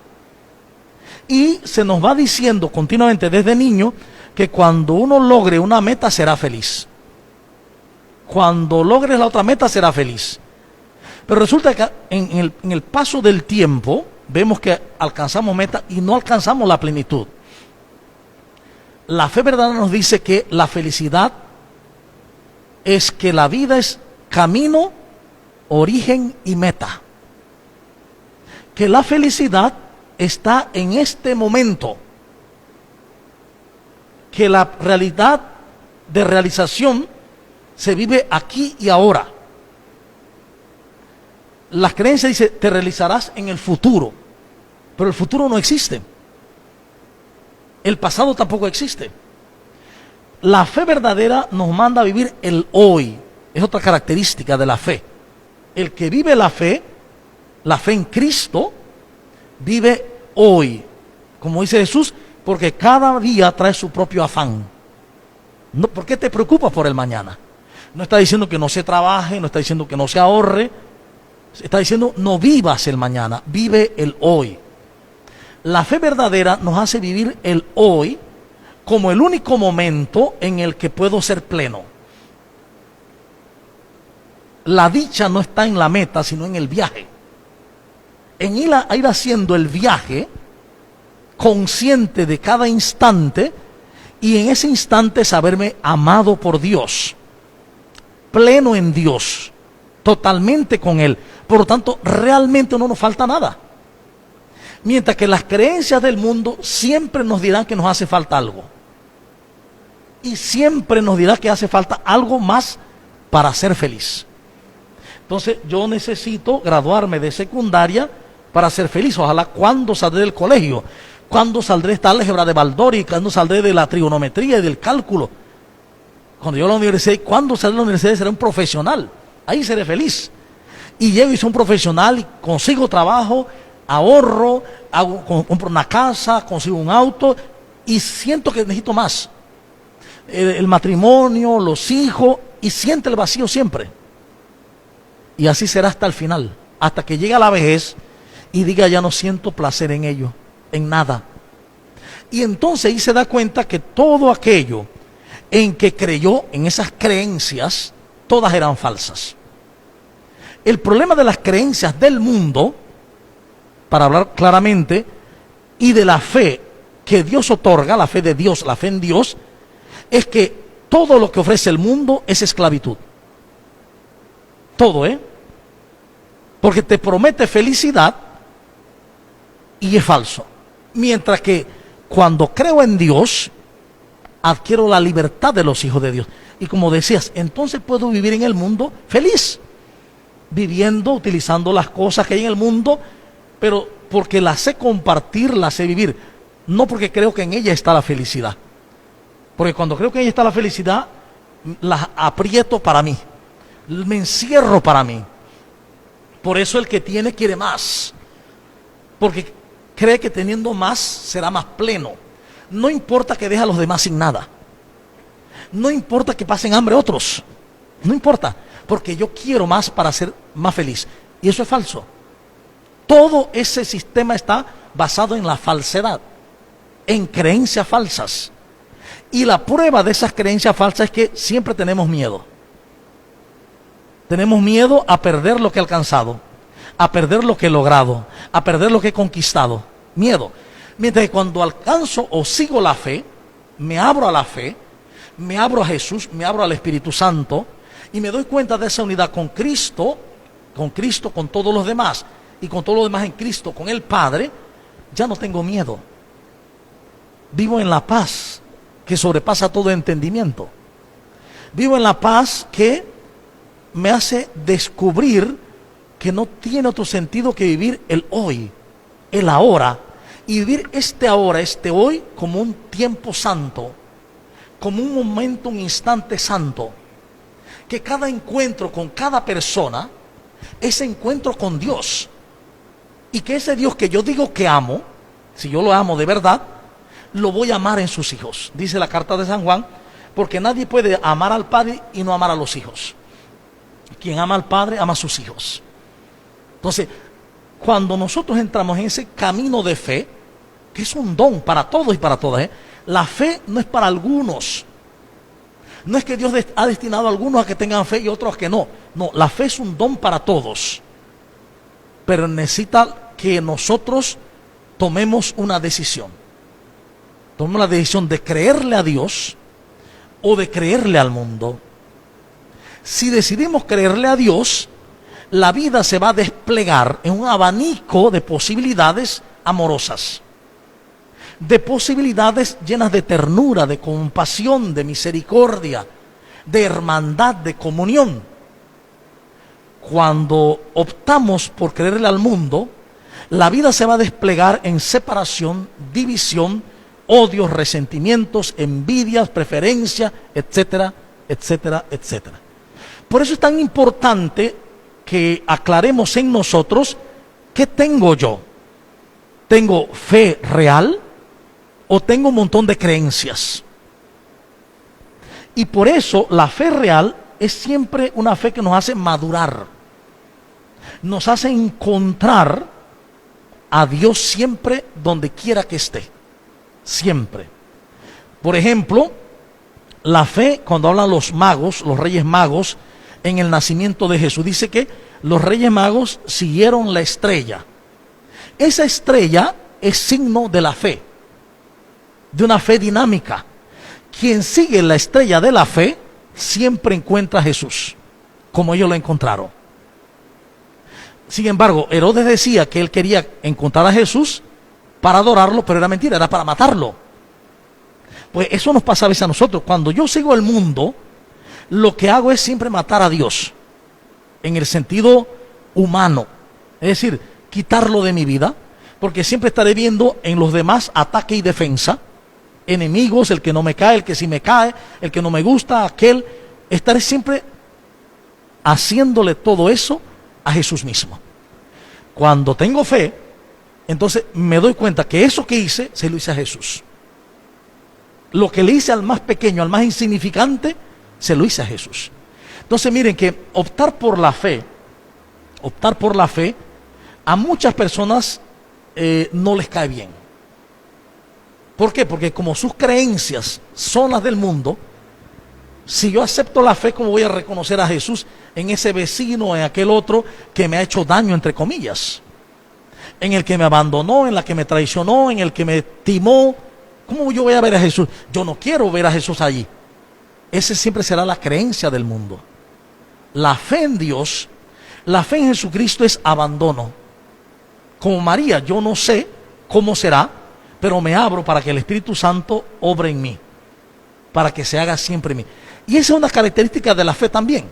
Speaker 1: Y se nos va diciendo continuamente desde niño que cuando uno logre una meta será feliz. Cuando logres la otra meta será feliz. Pero resulta que en el paso del tiempo vemos que alcanzamos meta y no alcanzamos la plenitud. La fe verdadera nos dice que la felicidad es que la vida es camino, origen y meta. Que la felicidad está en este momento. Que la realidad de realización se vive aquí y ahora. Las creencias dicen, te realizarás en el futuro, pero el futuro no existe. El pasado tampoco existe. La fe verdadera nos manda a vivir el hoy. Es otra característica de la fe. El que vive la fe en Cristo, vive hoy. Como dice Jesús, porque cada día trae su propio afán. No, ¿por qué te preocupas por el mañana? No está diciendo que no se trabaje, no está diciendo que no se ahorre. Está diciendo, no vivas el mañana, vive el hoy. La fe verdadera nos hace vivir el hoy como el único momento en el que puedo ser pleno. La dicha no está en la meta, sino en el viaje. En ir haciendo el viaje, consciente de cada instante, y en ese instante saberme amado por Dios, pleno en Dios, totalmente con Él. Por lo tanto, realmente no nos falta nada. Mientras que las creencias del mundo siempre nos dirán que nos hace falta algo. Y siempre nos dirá que hace falta algo más para ser feliz. Entonces, yo necesito graduarme de secundaria para ser feliz. Ojalá, ¿cuándo saldré del colegio? ¿Cuándo saldré de esta álgebra de Baldori? ¿Cuándo saldré de la trigonometría y del cálculo? Cuando yo a la universidad, ¿cuándo saldré de la universidad? Seré un profesional. Ahí seré feliz. Y llego y soy un profesional y consigo trabajo, ahorro, compro una casa, consigo un auto y siento que necesito más. El matrimonio, los hijos, y siente el vacío siempre. Y así será hasta el final, hasta que llegue a la vejez y diga, ya no siento placer en ello, en nada. Y entonces ahí se da cuenta que todo aquello en que creyó, en esas creencias, todas eran falsas. El problema de las creencias del mundo, para hablar claramente, y de la fe que Dios otorga, la fe de Dios, la fe en Dios, es que todo lo que ofrece el mundo es esclavitud. Todo, porque te promete felicidad y es falso. Mientras que cuando creo en Dios, adquiero la libertad de los hijos de Dios. Y como decías, entonces puedo vivir en el mundo feliz, viviendo, utilizando las cosas que hay en el mundo, pero porque las sé compartir, las sé vivir, no porque creo que en ella está la felicidad. Porque cuando creo que en ella está la felicidad, las aprieto para mí, me encierro para mí. Por eso el que tiene quiere más, porque cree que teniendo más será más pleno. No importa que deje a los demás sin nada, no importa que pasen hambre otros, no importa, porque yo quiero más para ser más feliz. Y eso es falso. Todo ese sistema está basado en la falsedad, en creencias falsas. Y la prueba de esas creencias falsas es que siempre tenemos miedo. Tenemos miedo a perder lo que he alcanzado, a perder lo que he logrado, a perder lo que he conquistado. Miedo. Mientras que cuando alcanzo o sigo la fe, me abro a la fe, me abro a Jesús, me abro al Espíritu Santo y me doy cuenta de esa unidad con Cristo, con todos los demás y con todos los demás en Cristo, con el Padre, ya no tengo miedo. Vivo en la paz que sobrepasa todo entendimiento. Vivo en la paz que me hace descubrir que no tiene otro sentido que vivir el hoy, el ahora, y vivir este ahora, este hoy, como un tiempo santo, como un momento, un instante santo, que cada encuentro con cada persona, ese encuentro con Dios, y que ese Dios que yo digo que amo, si yo lo amo de verdad, lo voy a amar en sus hijos, dice la carta de San Juan, porque nadie puede amar al Padre y no amar a los hijos. Quien ama al Padre, ama a sus hijos. Entonces, cuando nosotros entramos en ese camino de fe, que es un don para todos y para todas, la fe no es para algunos. No es que Dios ha destinado a algunos a que tengan fe y otros a que no. No, la fe es un don para todos. Pero necesita que nosotros tomemos una decisión. Tomemos la decisión de creerle a Dios o de creerle al mundo. Si decidimos creerle a Dios, la vida se va a desplegar en un abanico de posibilidades amorosas, de posibilidades llenas de ternura, de compasión, de misericordia, de hermandad, de comunión. Cuando optamos por creerle al mundo, la vida se va a desplegar en separación, división, odios, resentimientos, envidias, preferencias, etcétera, etcétera, etcétera. Por eso es tan importante que aclaremos en nosotros qué tengo yo. ¿Tengo fe real o tengo un montón de creencias? Y por eso la fe real es siempre una fe que nos hace madurar, nos hace encontrar a Dios siempre donde quiera que esté, siempre. Por ejemplo, la fe, cuando hablan los magos, los reyes magos, en el nacimiento de Jesús, dice que los reyes magos siguieron la estrella. Esa estrella es signo de la fe, de una fe dinámica. Quien sigue la estrella de la fe siempre encuentra a Jesús, como ellos lo encontraron. Sin embargo, Herodes decía que él quería encontrar a Jesús para adorarlo, pero era mentira, era para matarlo. Pues eso nos pasa a veces a nosotros. Cuando yo sigo el mundo, lo que hago es siempre matar a Dios, en el sentido humano. Es decir, quitarlo de mi vida, porque siempre estaré viendo en los demás ataque y defensa, enemigos, el que no me cae, el que sí me cae, el que no me gusta, aquel. Estaré siempre haciéndole todo eso a Jesús mismo. Cuando tengo fe, entonces me doy cuenta que eso que hice, se lo hice a Jesús. Lo que le hice al más pequeño, al más insignificante, se lo hice a Jesús. Entonces miren que optar por la fe, a muchas personas no les cae bien. ¿Por qué? Porque como sus creencias son las del mundo, si yo acepto la fe, ¿cómo voy a reconocer a Jesús en ese vecino, en aquel otro que me ha hecho daño, entre comillas? En el que me abandonó, en la que me traicionó, en el que me timó, ¿Cómo yo voy a ver a Jesús? Yo no quiero ver a Jesús allí. Esa siempre será la creencia del mundo. La fe en Dios, la fe en Jesucristo es abandono. Como María, yo no sé cómo será, pero me abro para que el Espíritu Santo obre en mí, para que se haga siempre en mí. Y esa es una característica de la fe también.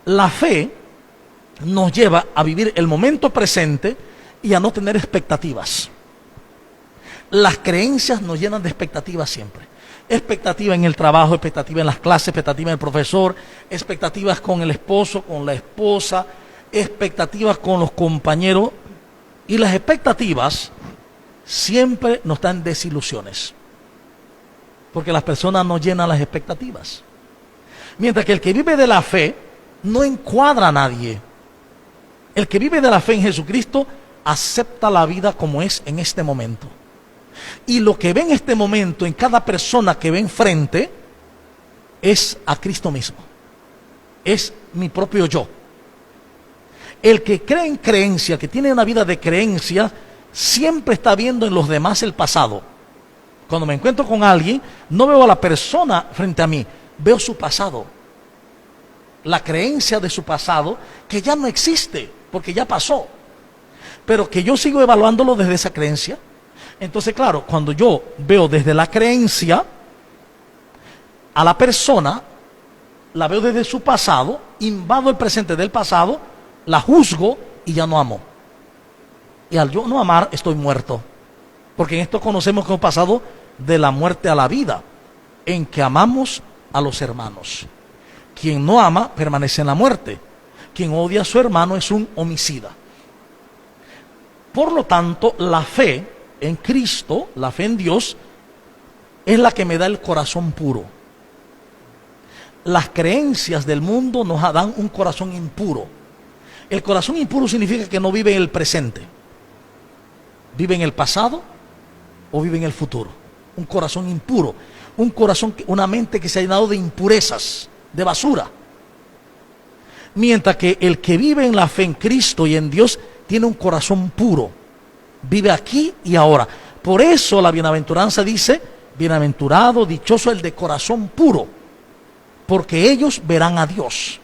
Speaker 1: La fe nos lleva a vivir el momento presente y a no tener expectativas. Las creencias nos llenan de expectativas siempre. Expectativa en el trabajo, expectativa en las clases, expectativa en el profesor, expectativas con el esposo, con la esposa, expectativas con los compañeros. Y las expectativas siempre nos dan desilusiones, porque las personas no llenan las expectativas. Mientras que el que vive de la fe no encuadra a nadie. El que vive de la fe en Jesucristo acepta la vida como es en este momento. Y lo que ve en este momento en cada persona que ve enfrente es a Cristo mismo. Es mi propio yo. El que cree en creencia, que tiene una vida de creencia, siempre está viendo en los demás el pasado. Cuando me encuentro con alguien, no veo a la persona frente a mí, veo su pasado. La creencia de su pasado, que ya no existe, porque ya pasó. Pero que yo sigo evaluándolo desde esa creencia. Entonces, claro, cuando yo veo desde la creencia a la persona, la veo desde su pasado, invado el presente del pasado, la juzgo y ya no amo. Y al yo no amar, estoy muerto. Porque en esto conocemos que hemos pasado de la muerte a la vida, en que amamos a los hermanos. Quien no ama permanece en la muerte. Quien odia a su hermano es un homicida. Por lo tanto, la fe en Cristo, la fe en Dios, es la que me da el corazón puro. Las creencias del mundo nos dan un corazón impuro. El corazón impuro significa que no vive en el presente. Vive en el pasado o vive en el futuro. Un corazón impuro. Un corazón, una mente que se ha llenado de impurezas, de basura. Mientras que el que vive en la fe en Cristo y en Dios tiene un corazón puro. Vive aquí y ahora. Por eso la bienaventuranza dice, bienaventurado, dichoso el de corazón puro, porque ellos verán a Dios.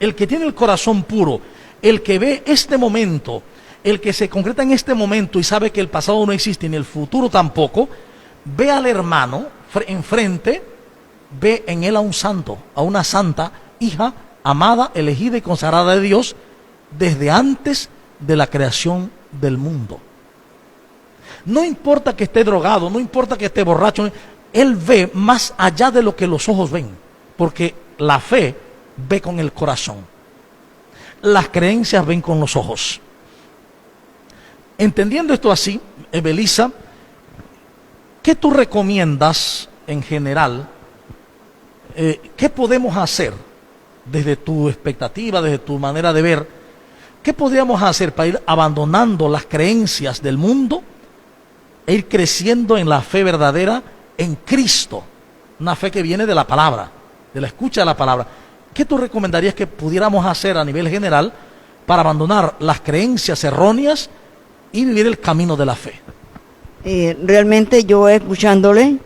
Speaker 1: El que tiene el corazón puro, el que ve este momento, el que se concreta en este momento y sabe que el pasado no existe ni el futuro tampoco, ve al hermano enfrente, ve en él a un santo, a una santa hija amada, elegida y consagrada de Dios desde antes de la creación del mundo. No importa que esté drogado, no importa que esté borracho, él ve más allá de lo que los ojos ven, porque la fe ve con el corazón, las creencias ven con los ojos. Entendiendo esto así, Belisa, ¿qué tú recomiendas en general? ¿Qué podemos hacer desde tu expectativa, desde tu manera de ver? ¿Qué podríamos hacer para ir abandonando las creencias del mundo e ir creciendo en la fe verdadera en Cristo? Una fe que viene de la palabra, de la escucha de la palabra. ¿Qué tú recomendarías que pudiéramos hacer a nivel general para abandonar las creencias erróneas y vivir el camino de la fe?
Speaker 2: Realmente yo escuchándole,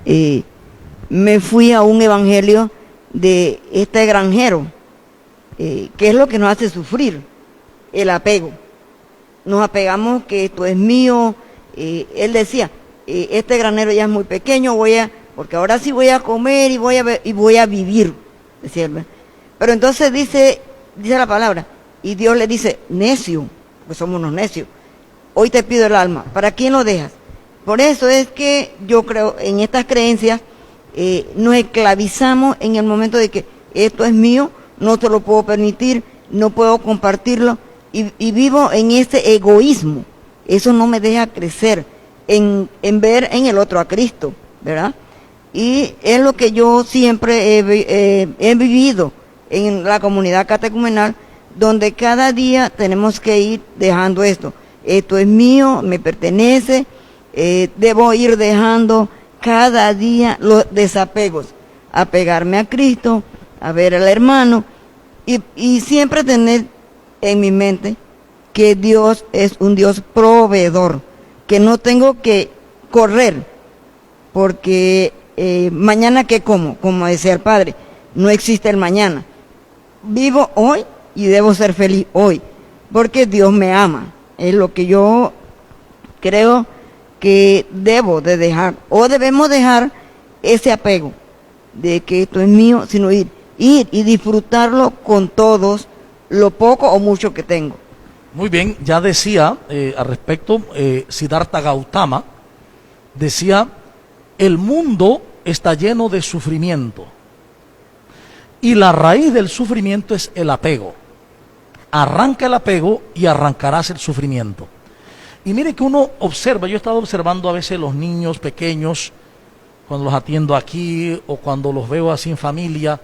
Speaker 2: me fui a un evangelio de este granjero, que es lo que nos hace sufrir, el apego. Nos apegamos que esto es mío. Él decía, este granero ya es muy pequeño, porque ahora sí voy a comer y voy a vivir, decía él. Pero entonces dice la palabra, y Dios le dice, necio, pues somos unos necios, hoy te pido el alma, ¿para quién lo dejas? Por eso es que yo creo en estas creencias, nos esclavizamos en el momento de que esto es mío, no te lo puedo permitir, no puedo compartirlo, y vivo en ese egoísmo. Eso no me deja crecer en ver en el otro a Cristo, ¿verdad? Y es lo que yo siempre he vivido en la comunidad catecumenal, donde cada día tenemos que ir dejando esto. Esto es mío, me pertenece, debo ir dejando cada día los desapegos, apegarme a Cristo, a ver al hermano, y siempre tener en mi mente que Dios es un Dios proveedor, que no tengo que correr porque mañana qué como, como decía el Padre, no existe el mañana. Vivo hoy y debo ser feliz hoy, porque Dios me ama. Es lo que yo creo que debo de dejar, o debemos dejar ese apego de que esto es mío, sino ir y disfrutarlo con todos, lo poco o mucho que tengo.
Speaker 1: Muy bien, ya decía al respecto Siddhartha Gautama, decía, el mundo está lleno de sufrimiento y la raíz del sufrimiento es el apego. Arranca el apego y arrancarás el sufrimiento. Y mire que uno observa, yo he estado observando a veces los niños pequeños, cuando los atiendo aquí o cuando los veo así en familia,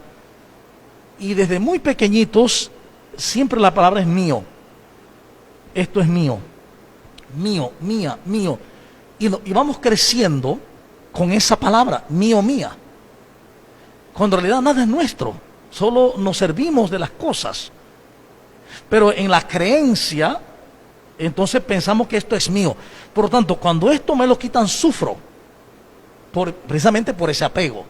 Speaker 1: y desde muy pequeñitos siempre la palabra es mío. Esto es mío, mío, mía, mío. Y vamos creciendo con esa palabra, mío, mía. Cuando en realidad nada es nuestro, solo nos servimos de las cosas. Pero en la creencia, entonces pensamos que esto es mío. Por lo tanto, cuando esto me lo quitan, sufro. Precisamente por ese apego.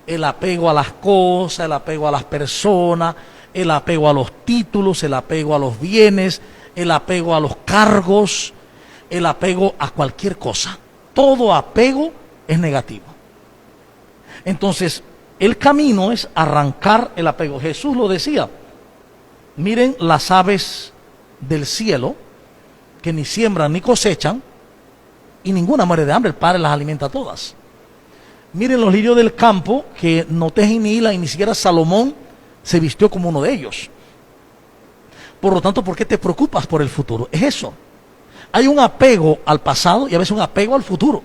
Speaker 1: El apego a las cosas, el apego a las personas, el apego a los títulos, el apego a los bienes, el apego a los cargos, el apego a cualquier cosa. Todo apego es negativo. Entonces, el camino es arrancar el apego. Jesús lo decía. Miren las aves del cielo, que ni siembran ni cosechan, y ninguna muere de hambre, el Padre las alimenta todas. Miren los lirios del campo, que no tejen ni hilan, y ni siquiera Salomón se vistió como uno de ellos. Por lo tanto, ¿por qué te preocupas por el futuro? Es eso. Hay un apego al pasado y a veces un apego al futuro.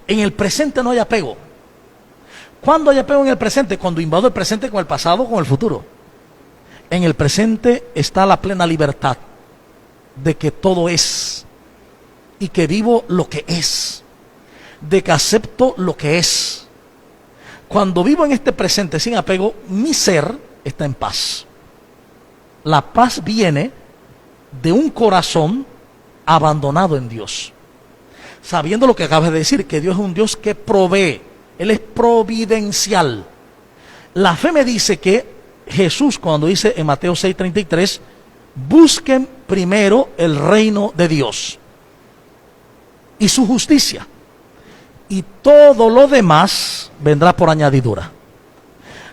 Speaker 1: En el presente no hay apego. ¿Cuándo hay apego en el presente? Cuando invado el presente con el pasado o con el futuro. En el presente está la plena libertad de que todo es y que vivo lo que es, de que acepto lo que es. Cuando vivo en este presente sin apego, mi ser está en paz. La paz viene de un corazón abandonado en Dios, sabiendo lo que acabas de decir, que Dios es un Dios que provee, Él es providencial. La fe me dice que Jesús, cuando dice en Mateo 6:33, busquen primero el reino de Dios y su justicia, y todo lo demás vendrá por añadidura.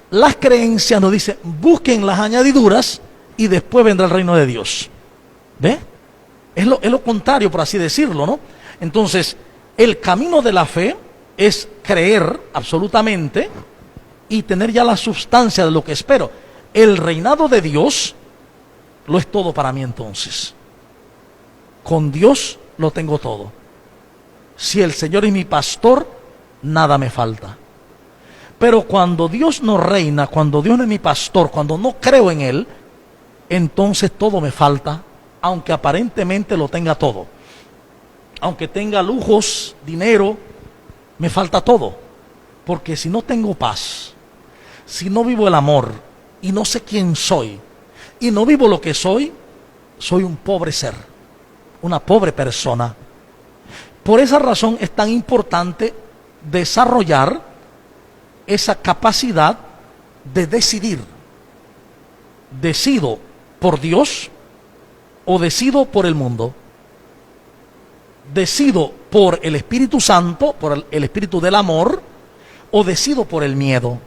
Speaker 1: Las creencias nos dicen, busquen las añadiduras y después vendrá el reino de Dios. ¿Ve? Es lo contrario, por así decirlo, ¿no? Entonces, el camino de la fe es creer absolutamente y tener ya la sustancia de lo que espero. El reinado de Dios lo es todo para mí entonces. Con Dios lo tengo todo. Si el Señor es mi pastor, nada me falta. Pero cuando Dios no reina, cuando Dios no es mi pastor, cuando no creo en Él, entonces todo me falta, aunque aparentemente lo tenga todo. Aunque tenga lujos, dinero, me falta todo. Porque si no tengo paz, si no vivo el amor, y no sé quién soy, y no vivo lo que soy un pobre ser, una pobre persona. Por esa razón es tan importante desarrollar esa capacidad de decidir. ¿Decido por Dios o decido por el mundo? ¿Decido por el Espíritu Santo, por el Espíritu del amor, o decido por el miedo?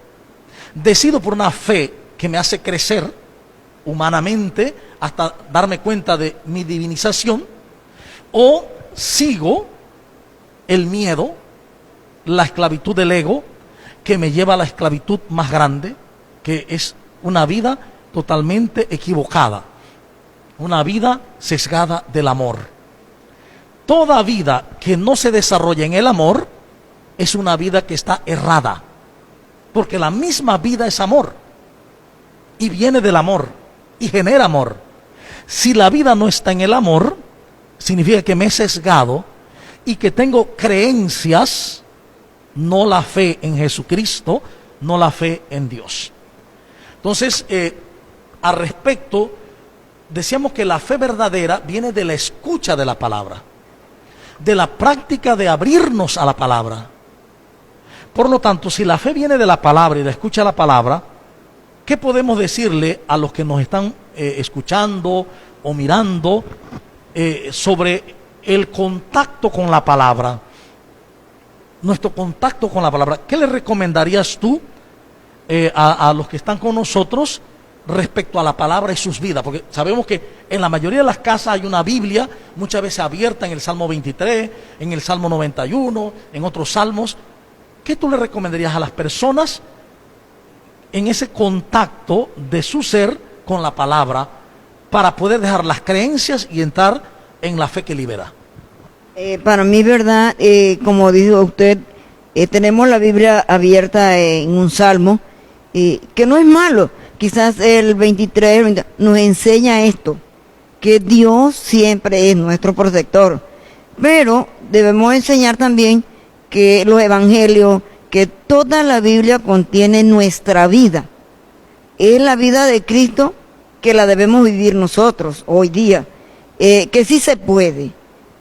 Speaker 1: ¿Decido por una fe que me hace crecer humanamente hasta darme cuenta de mi divinización? ¿O sigo el miedo, la esclavitud del ego, que me lleva a la esclavitud más grande, que es una vida totalmente equivocada, una vida sesgada del amor? Toda vida que no se desarrolla en el amor es una vida que está errada, porque la misma vida es amor y viene del amor y genera amor. Si la vida no está en el amor, significa que me he sesgado y que tengo creencias, no la fe en Jesucristo, no la fe en Dios. Entonces, al respecto, decíamos que la fe verdadera viene de la escucha de la palabra. de la práctica de abrirnos a la palabra. Por lo tanto, si la fe viene de la palabra y de escuchar la palabra, ¿qué podemos decirle a los que nos están escuchando o mirando sobre el contacto con la palabra? Nuestro contacto con la palabra. ¿Qué le recomendarías tú a los que están con nosotros respecto a la palabra y sus vidas? Porque sabemos que en la mayoría de las casas hay una Biblia, muchas veces abierta en el Salmo 23, en el Salmo 91, en otros salmos. ¿Qué tú le recomendarías a las personas en ese contacto de su ser con la palabra para poder dejar las creencias y entrar en la fe que libera?
Speaker 2: Para mí, verdad, como dijo usted, tenemos la Biblia abierta en un salmo, que no es malo. Quizás el 23 nos enseña esto, que Dios siempre es nuestro protector. Pero debemos enseñar también que los evangelios, que toda la Biblia contiene nuestra vida. Es la vida de Cristo que la debemos vivir nosotros hoy día. Que sí se puede.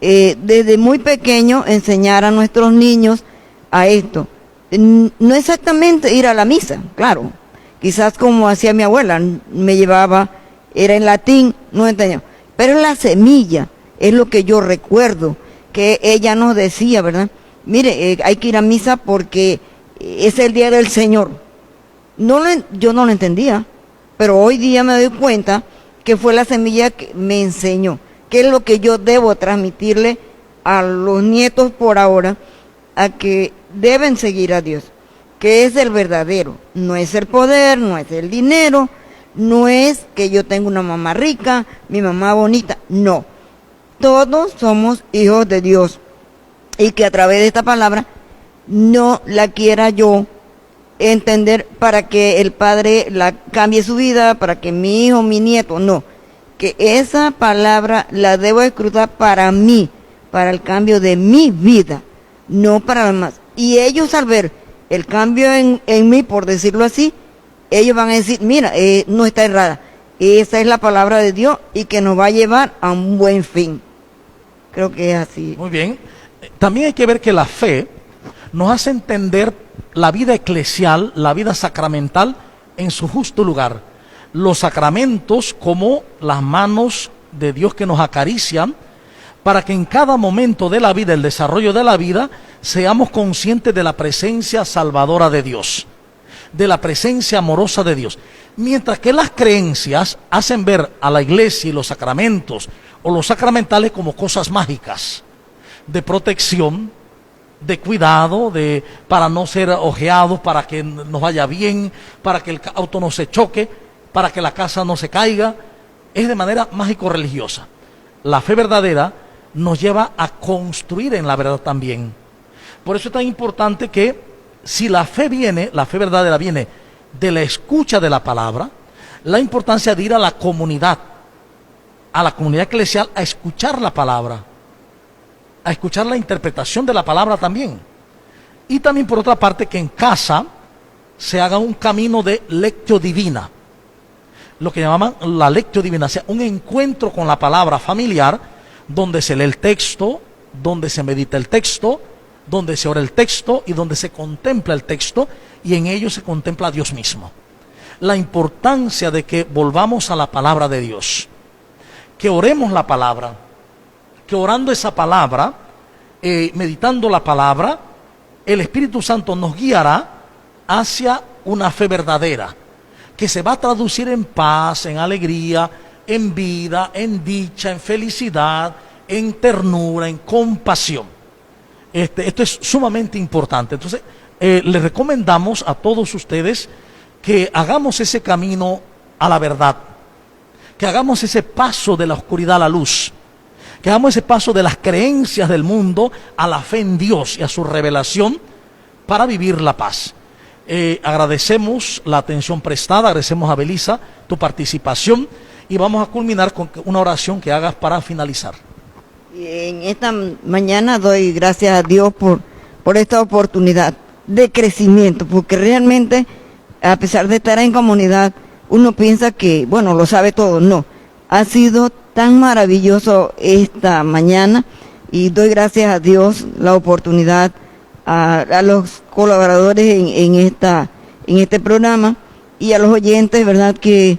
Speaker 2: Desde muy pequeño enseñar a nuestros niños a esto. No exactamente ir a la misa, claro. Quizás como hacía mi abuela, me llevaba, era en latín, no entendía. Pero la semilla es lo que yo recuerdo, que ella nos decía, ¿verdad? Mire, hay que ir a misa porque es el día del Señor. Yo no lo entendía, pero hoy día me doy cuenta que fue la semilla que me enseñó. ¿Qué es lo que yo debo transmitirle a los nietos por ahora? A que deben seguir a Dios, que es el verdadero. No es el poder, no es el dinero, no es que yo tenga una mamá rica, mi mamá bonita. No, todos somos hijos de Dios. Y que a través de esta palabra no la quiera yo entender para que el Padre la cambie su vida, para que mi hijo, mi nieto, no. Que esa palabra la debo escrutar para mí, para el cambio de mi vida, no para los demás. Y ellos al ver el cambio en mí, por decirlo así, ellos van a decir, mira, no está errada. Esa es la palabra de Dios y que nos va a llevar a un buen fin. Creo que es así.
Speaker 1: Muy bien. También hay que ver que la fe nos hace entender la vida eclesial, la vida sacramental en su justo lugar. Los sacramentos como las manos de Dios que nos acarician para que en cada momento de la vida, el desarrollo de la vida, seamos conscientes de la presencia salvadora de Dios, de la presencia amorosa de Dios. Mientras que las creencias hacen ver a la iglesia y los sacramentos o los sacramentales como cosas mágicas, de protección, de cuidado, para no ser ojeados, para que nos vaya bien, para que el auto no se choque, para que la casa no se caiga. Es de manera mágico-religiosa. La fe verdadera nos lleva a construir en la verdad también. Por eso es tan importante que si la fe verdadera viene de la escucha de la palabra, la importancia de ir a la comunidad eclesial a escuchar la palabra, a escuchar la interpretación de la palabra también. Y también por otra parte que en casa se haga un camino de lectio divina, lo que llamaban la lectio divina, o sea, un encuentro con la palabra familiar, donde se lee el texto, donde se medita el texto, donde se ora el texto y donde se contempla el texto, y en ello se contempla a Dios mismo. La importancia de que volvamos a la palabra de Dios, que oremos la palabra, que orando esa palabra, meditando la palabra, el Espíritu Santo nos guiará hacia una fe verdadera, que se va a traducir en paz, en alegría, en vida, en dicha, en felicidad, en ternura, en compasión. Esto es sumamente importante. Entonces, les recomendamos a todos ustedes que hagamos ese camino a la verdad, que hagamos ese paso de la oscuridad a la luz, que hagamos ese paso de las creencias del mundo a la fe en Dios y a su revelación para vivir la paz. Agradecemos la atención prestada, agradecemos a Belisa tu participación y vamos a culminar con una oración que hagas para finalizar.
Speaker 2: En esta mañana doy gracias a Dios por esta oportunidad de crecimiento, porque realmente, a pesar de estar en comunidad, uno piensa que, lo sabe todo. No, ha sido tan maravilloso esta mañana, Y doy gracias a Dios la oportunidad a los colaboradores en este programa y a los oyentes, ¿verdad? Que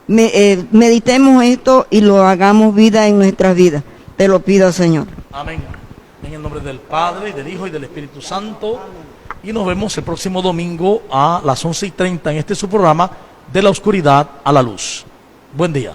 Speaker 2: meditemos esto y lo hagamos vida en nuestras vidas. Te lo pido, Señor.
Speaker 1: Amén. En el nombre del Padre, y del Hijo, y del Espíritu Santo. Y nos vemos el próximo domingo a las 11:30 en este su programa, De la Oscuridad a la Luz. Buen día.